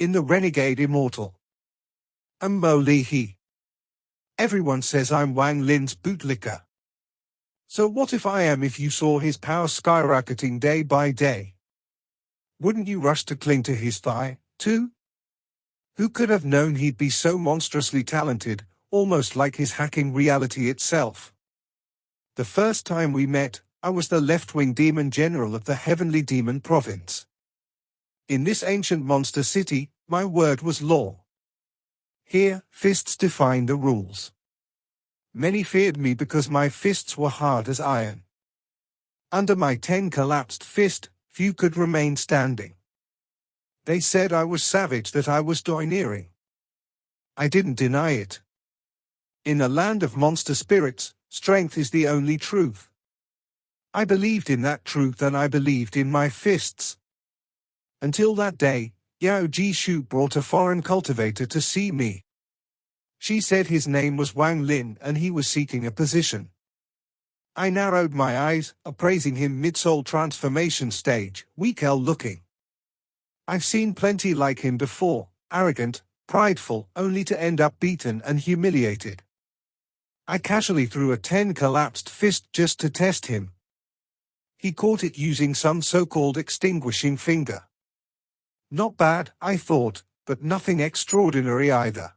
in the Renegade Immortal. Lihai. Everyone says I'm Wang Lin's bootlicker. So what if you saw his power skyrocketing day by day? Wouldn't you rush to cling to his thigh, too? Who could have known he'd be so monstrously talented, almost like his hacking reality itself? The first time we met, I was the left-wing demon general of the Heavenly Demon Province. In this ancient monster city, my word was law. Here, fists defined the rules. Many feared me because my fists were hard as iron. Under my 10 collapsed fist, few could remain standing. They said I was savage, that I was domineering. I didn't deny it. In a land of monster spirits, strength is the only truth. I believed in that truth, and I believed in my fists. Until that day, Yao Jishu brought a foreign cultivator to see me. She said his name was Wang Lin and he was seeking a position. I narrowed my eyes, appraising him mid-soul transformation stage, weak-looking. I've seen plenty like him before, arrogant, prideful, only to end up beaten and humiliated. I casually threw a 10 collapsed fist just to test him. He caught it using some so-called extinguishing finger. Not bad, I thought, but nothing extraordinary either.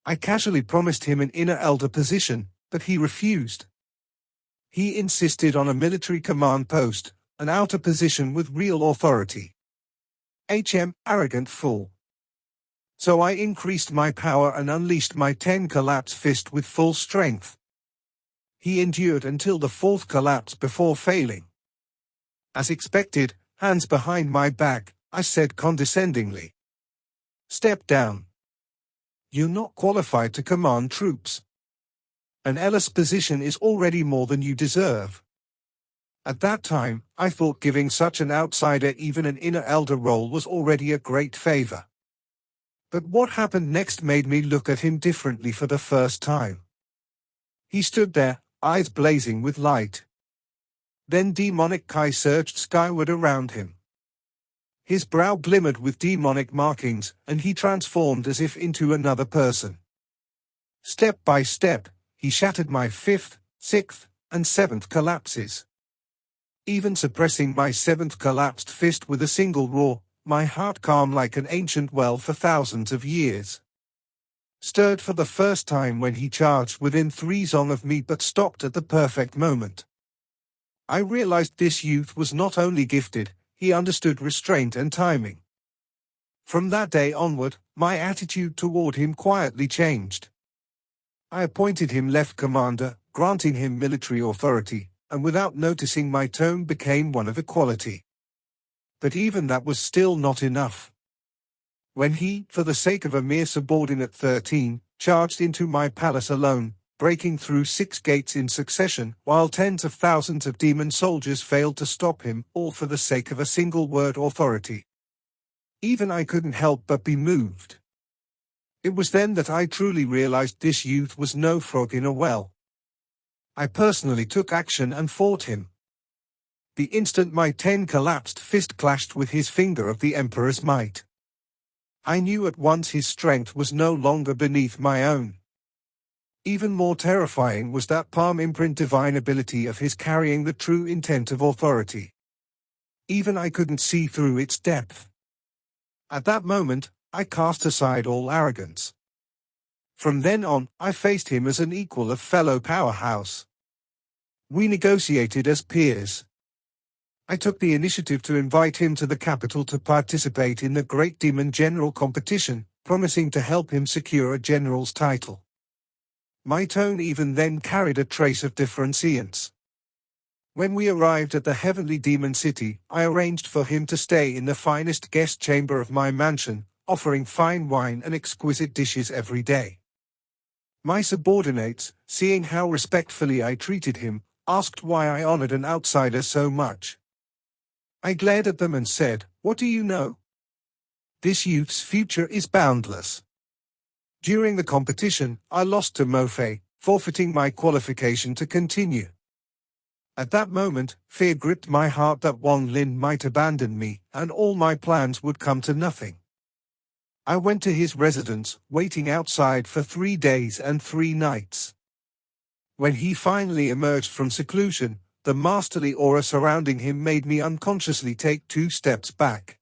I casually promised him an inner elder position, but he refused. He insisted on a military command post, an outer position with real authority. Arrogant fool. So I increased my power and unleashed my 10 collapse fist with full strength. He endured until the 4th collapse before failing. As expected, hands behind my back, I said condescendingly, "Step down. You're not qualified to command troops. An elder's position is already more than you deserve." At that time, I thought giving such an outsider even an inner elder role was already a great favor. But what happened next made me look at him differently for the first time. He stood there, eyes blazing with light. Then demonic Kai surged skyward around him. His brow glimmered with demonic markings, and he transformed as if into another person. Step by step, he shattered my 5th, 6th, and 7th collapses. Even suppressing my 7th collapsed fist with a single roar, my heart calm like an ancient well for thousands of years. Stirred for the first time when he charged within 3 zong of me but stopped at the perfect moment. I realized this youth was not only gifted, he understood restraint and timing. From that day onward, my attitude toward him quietly changed. I appointed him left commander, granting him military authority, and without noticing my tone became one of equality. But even that was still not enough. When he, for the sake of a mere subordinate 13, charged into my palace alone, breaking through 6 gates in succession, while tens of thousands of demon soldiers failed to stop him, all for the sake of a single word authority. Even I couldn't help but be moved. It was then that I truly realized this youth was no frog in a well. I personally took action and fought him. The instant my 10 collapsed fist clashed with his finger of the Emperor's might, I knew at once his strength was no longer beneath my own. Even more terrifying was that palm imprint divine ability of his carrying the true intent of authority. Even I couldn't see through its depth. At that moment, I cast aside all arrogance. From then on, I faced him as an equal of fellow powerhouse. We negotiated as peers. I took the initiative to invite him to the capital to participate in the Great Demon General competition, promising to help him secure a general's title. My tone even then carried a trace of deference. When we arrived at the Heavenly Demon City, I arranged for him to stay in the finest guest chamber of my mansion, offering fine wine and exquisite dishes every day. My subordinates, seeing how respectfully I treated him, asked why I honored an outsider so much. I glared at them and said, "What do you know? This youth's future is boundless." During the competition, I lost to Mofei, forfeiting my qualification to continue. At that moment, fear gripped my heart that Wang Lin might abandon me, and all my plans would come to nothing. I went to his residence, waiting outside for 3 days and 3 nights. When he finally emerged from seclusion, the masterly aura surrounding him made me unconsciously take 2 steps back.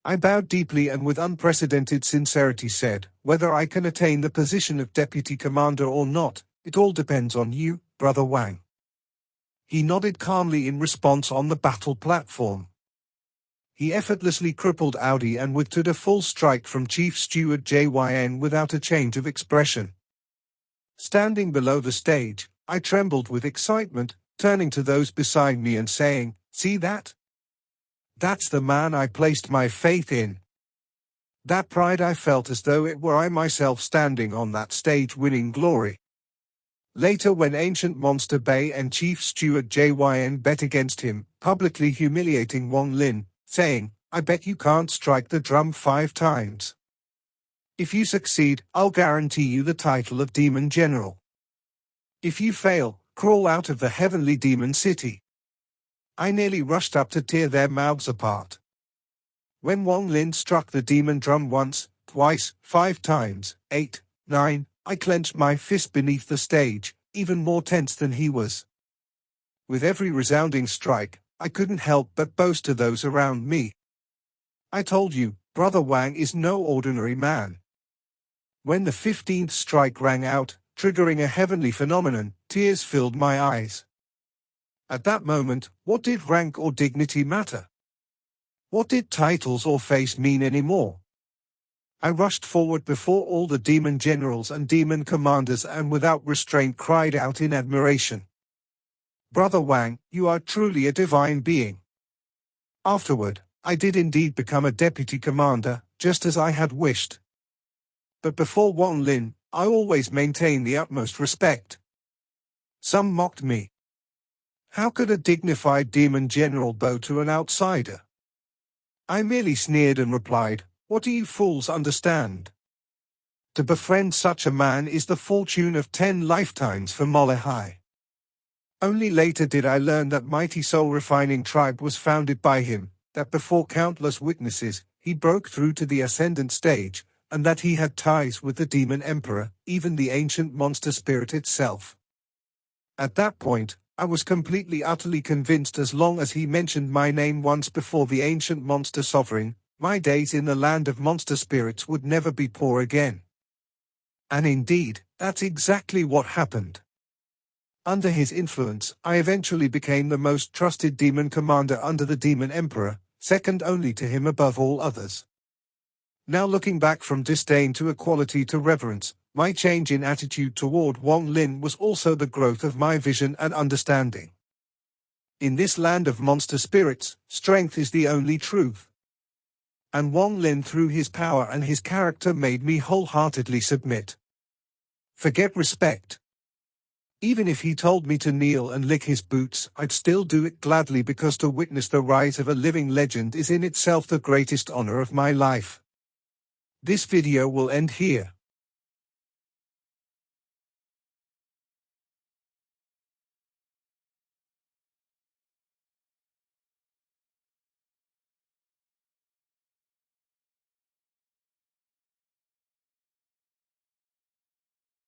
I bowed deeply and with unprecedented sincerity said, "Whether I can attain the position of deputy commander or not, it all depends on you, Brother Wang." He nodded calmly in response on the battle platform. He effortlessly crippled Audi and withstood a full strike from Chief Steward JYN without a change of expression. Standing below the stage, I trembled with excitement, turning to those beside me and saying, "See that? That's the man I placed my faith in." That pride I felt as though it were I myself standing on that stage winning glory. Later when Ancient Monster Bay and Chief Steward JYN bet against him, publicly humiliating Wang Lin, saying, "I bet you can't strike the drum 5 times. If you succeed, I'll guarantee you the title of Demon General. If you fail, crawl out of the heavenly demon city." I nearly rushed up to tear their mouths apart. When Wang Lin struck the demon drum once, twice, 5 times, 8, 9, I clenched my fist beneath the stage, even more tense than he was. With every resounding strike, I couldn't help but boast to those around me. "I told you, Brother Wang is no ordinary man." When the 15th strike rang out, triggering a heavenly phenomenon, tears filled my eyes. At that moment, what did rank or dignity matter? What did titles or face mean anymore? I rushed forward before all the demon generals and demon commanders and without restraint cried out in admiration, "Brother Wang, you are truly a divine being." Afterward, I did indeed become a deputy commander, just as I had wished. But before Wang Lin, I always maintained the utmost respect. Some mocked me. How could a dignified demon general bow to an outsider? I merely sneered and replied, "What do you fools understand? To befriend such a man is the fortune of 10 lifetimes for Lihai." Only later did I learn that mighty soul-refining tribe was founded by him, that before countless witnesses, he broke through to the ascendant stage, and that he had ties with the demon emperor, even the ancient monster spirit itself. At that point, I was completely utterly convinced as long as he mentioned my name once before the ancient monster sovereign, my days in the land of monster spirits would never be poor again. And indeed, that's exactly what happened. Under his influence, I eventually became the most trusted demon commander under the demon emperor, second only to him above all others. Now looking back from disdain to equality to reverence, my change in attitude toward Wang Lin was also the growth of my vision and understanding. In this land of monster spirits, strength is the only truth. And Wang Lin through his power and his character made me wholeheartedly submit. Forget respect. Even if he told me to kneel and lick his boots, I'd still do it gladly because to witness the rise of a living legend is in itself the greatest honor of my life. This video will end here.